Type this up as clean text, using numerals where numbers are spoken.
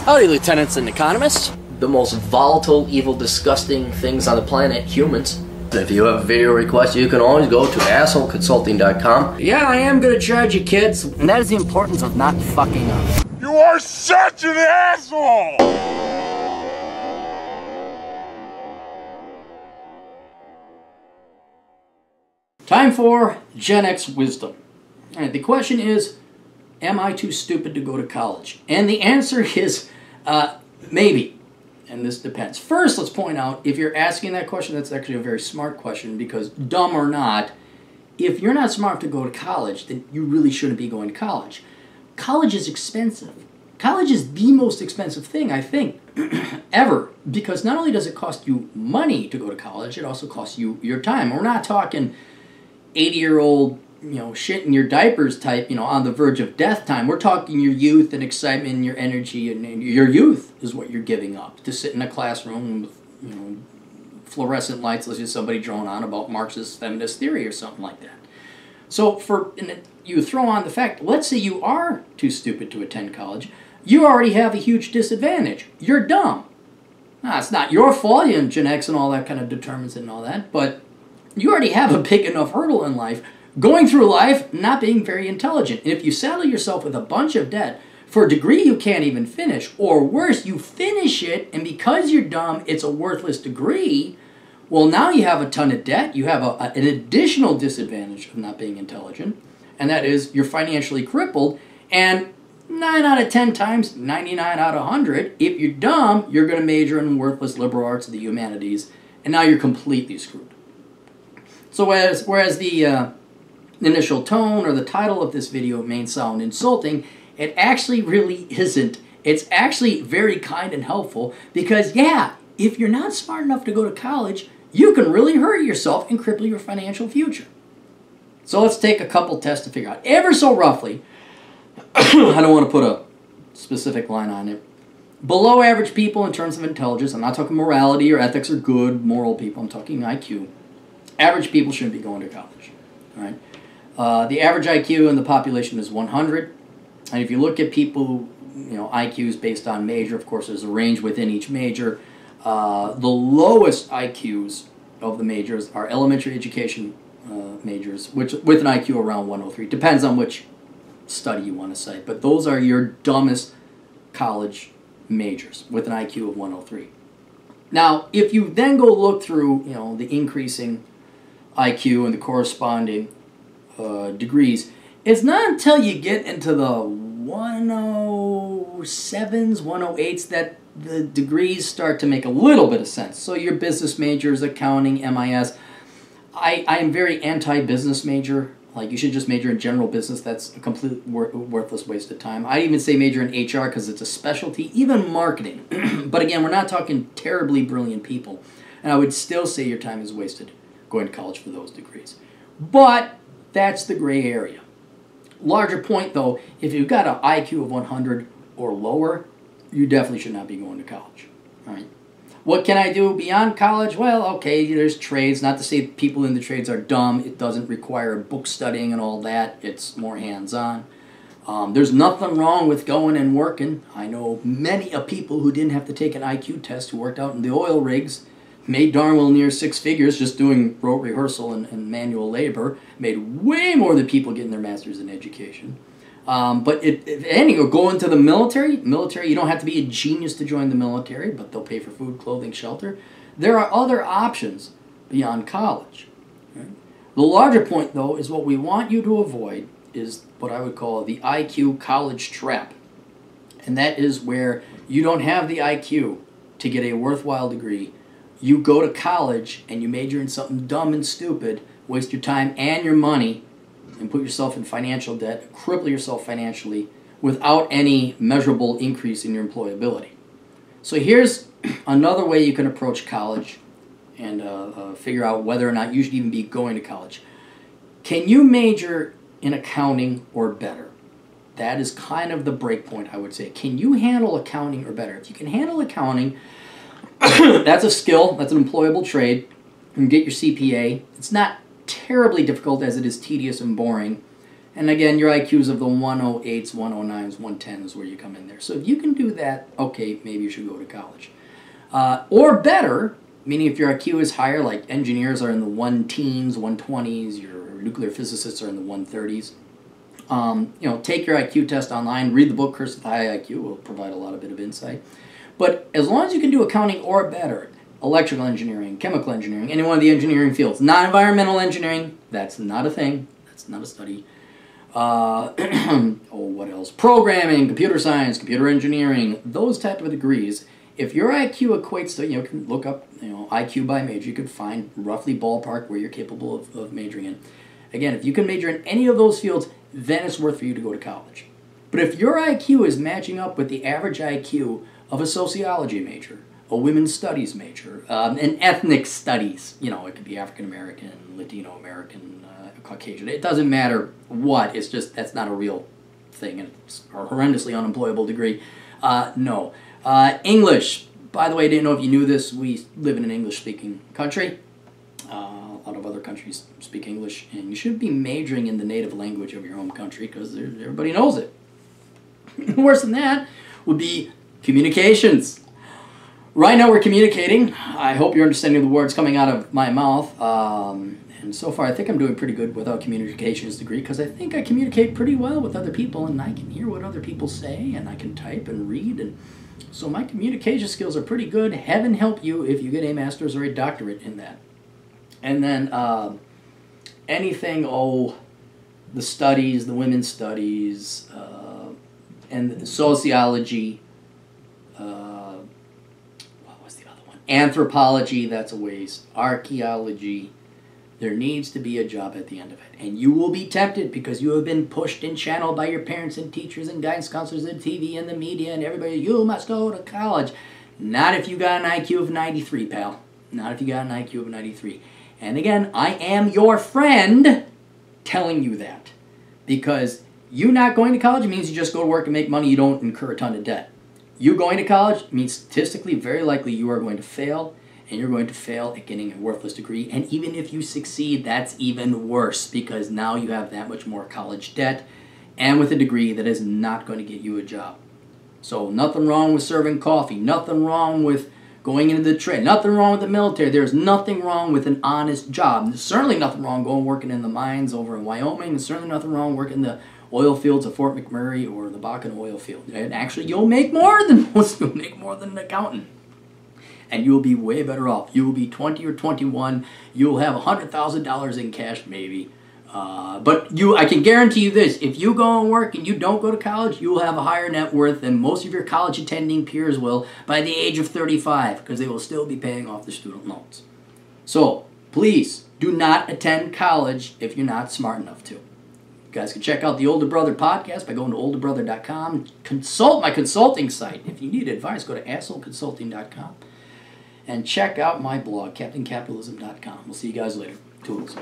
Howdy, lieutenants and economists. The most volatile, evil, disgusting things on the planet, humans. If you have a video request, you can always go to assholeconsulting.com. Yeah, I am gonna charge you, kids. And that is the importance of not fucking up. You are such an asshole! Time for Gen X wisdom. All right, the question is, am I too stupid to go to college? And the answer is maybe. And this depends. First, let's point out, if you're asking that question, that's actually a very smart question, because dumb or not, if you're not smart to go to college, then you really shouldn't be going to college. College is expensive. College is the most expensive thing, I think, ever, because not only does it cost you money to go to college, it also costs you your time. We're not talking 80-year-old, shit in your diapers type, on the verge of death time. We're talking your youth and excitement and your energy, and your youth is what you're giving up to sit in a classroom with, fluorescent lights, listening to somebody drone on about Marxist feminist theory or something like that. So you throw on the fact, let's say you are too stupid to attend college, you already have a huge disadvantage. You're dumb. Now, it's not your fault, Gen X and all that kind of determines it and all that, but you already have a big enough hurdle in life, going through life not being very intelligent. And if you saddle yourself with a bunch of debt for a degree you can't even finish, or worse, you finish it, and because you're dumb, it's a worthless degree, well, now you have a ton of debt, you have an additional disadvantage of not being intelligent, and that is you're financially crippled, and 9 out of 10 times, 99 out of 100, if you're dumb, you're going to major in worthless liberal arts of the humanities, and now you're completely screwed. So whereas the initial tone or the title of this video may sound insulting, it actually really isn't. It's actually very kind and helpful because, yeah, if you're not smart enough to go to college, you can really hurt yourself and cripple your financial future. So let's take a couple tests to figure out, ever so roughly, I don't want to put a specific line on it, below average people in terms of intelligence, I'm not talking morality or ethics or good, moral people, I'm talking IQ. Average people shouldn't be going to college. All right? The average IQ in the population is 100. And if you look at people, IQs based on major, of course, there's a range within each major. The lowest IQs of the majors are elementary education majors, which with an IQ around 103. Depends on which study you want to cite. But those are your dumbest college majors with an IQ of 103. Now, if you then go look through, the increasing IQ and the corresponding degrees, it's not until you get into the 107s, 108s that the degrees start to make a little bit of sense. So your business majors, accounting, MIS. I am very anti-business major. Like, you should just major in general business. That's a complete worthless waste of time. I even say major in HR because it's a specialty, even marketing. But again, we're not talking terribly brilliant people. And I would still say your time is wasted going to college for those degrees. But that's the gray area. Larger point, though, if you've got an IQ of 100 or lower, you definitely should not be going to college. All right. What can I do beyond college? Well, okay, there's trades. Not to say people in the trades are dumb. It doesn't require book studying and all that. It's more hands-on. There's nothing wrong with going and working. I know many people who didn't have to take an IQ test who worked out in the oil rigs, made darn well near 6 figures just doing rote rehearsal and manual labor, made way more than people getting their masters in education. But anyway, go into the military, you don't have to be a genius to join the military, but they'll pay for food, clothing, shelter. There are other options beyond college. Right? The larger point, though, is what we want you to avoid is what I would call the IQ college trap. And that is where you don't have the IQ to get a worthwhile degree. You go to college and you major in something dumb and stupid, waste your time and your money, and put yourself in financial debt, cripple yourself financially without any measurable increase in your employability. So here's another way you can approach college and figure out whether or not you should even be going to college. Can you major in accounting or better? That is kind of the break point, I would say. Can you handle accounting or better? If you can handle accounting, that's a skill, that's an employable trade. You can get your CPA. It's not terribly difficult as it is tedious and boring. And again, your IQs of the 108s, 109s, 110s where you come in there. So if you can do that, okay, maybe you should go to college. Or better, meaning if your IQ is higher, like engineers are in the 1-teens, 120s, your nuclear physicists are in the 130s. Take your IQ test online, read the book Curse with High IQ, will provide a lot of bit of insight. But as long as you can do accounting or better, electrical engineering, chemical engineering, any one of the engineering fields, not environmental engineering, that's not a thing, that's not a study. What else? Programming, computer science, computer engineering, those type of degrees. If your IQ equates to, you can look up, IQ by major, you could find roughly ballpark where you're capable of majoring in. Again, if you can major in any of those fields, then it's worth for you to go to college. But if your IQ is matching up with the average IQ of a sociology major, a women's studies major, an ethnic studies, it could be African American, Latino American, Caucasian, it doesn't matter what, it's just that's not a real thing, and it's a horrendously unemployable degree. No. English, by the way, I didn't know if you knew this, we live in an English-speaking country. A lot of other countries speak English, and you should be majoring in the native language of your home country because everybody knows it. Worse than that would be communications. Right now we're communicating. I hope you're understanding the words coming out of my mouth. And so far I think I'm doing pretty good without a communications degree because I think I communicate pretty well with other people and I can hear what other people say and I can type and read. And so my communication skills are pretty good. Heaven help you if you get a master's or a doctorate in that. And then anything, the studies, the women's studies, and the sociology, what was the other one? Anthropology, that's a waste. Archaeology. There needs to be a job at the end of it. And you will be tempted because you have been pushed and channeled by your parents and teachers and guidance counselors and TV and the media and everybody. You must go to college. Not if you got an IQ of 93, pal. Not if you got an IQ of 93. And again, I am your friend telling you that. Because you not going to college means you just go to work and make money. You don't incur a ton of debt. You going to college means statistically very likely you are going to fail. And you're going to fail at getting a worthless degree. And even if you succeed, that's even worse because now you have that much more college debt and with a degree that is not going to get you a job. So nothing wrong with serving coffee. Nothing wrong with going into the trade. Nothing wrong with the military. There's nothing wrong with an honest job. There's certainly nothing wrong going working in the mines over in Wyoming. There's certainly nothing wrong working in the oil fields of Fort McMurray or the Bakken oil field. And actually, you'll make more than most. You'll make more than an accountant. And you'll be way better off. You will be 20 or 21. You'll have $100,000 in cash, maybe. But I can guarantee you this. If you go and work and you don't go to college, you will have a higher net worth than most of your college-attending peers will by the age of 35 because they will still be paying off the student loans. So, please, do not attend college if you're not smart enough to. You guys can check out the Older Brother podcast by going to olderbrother.com. Consult my consulting site. If you need advice, go to assholeconsulting.com. And check out my blog, CaptainCapitalism.com. We'll see you guys later. Toodles.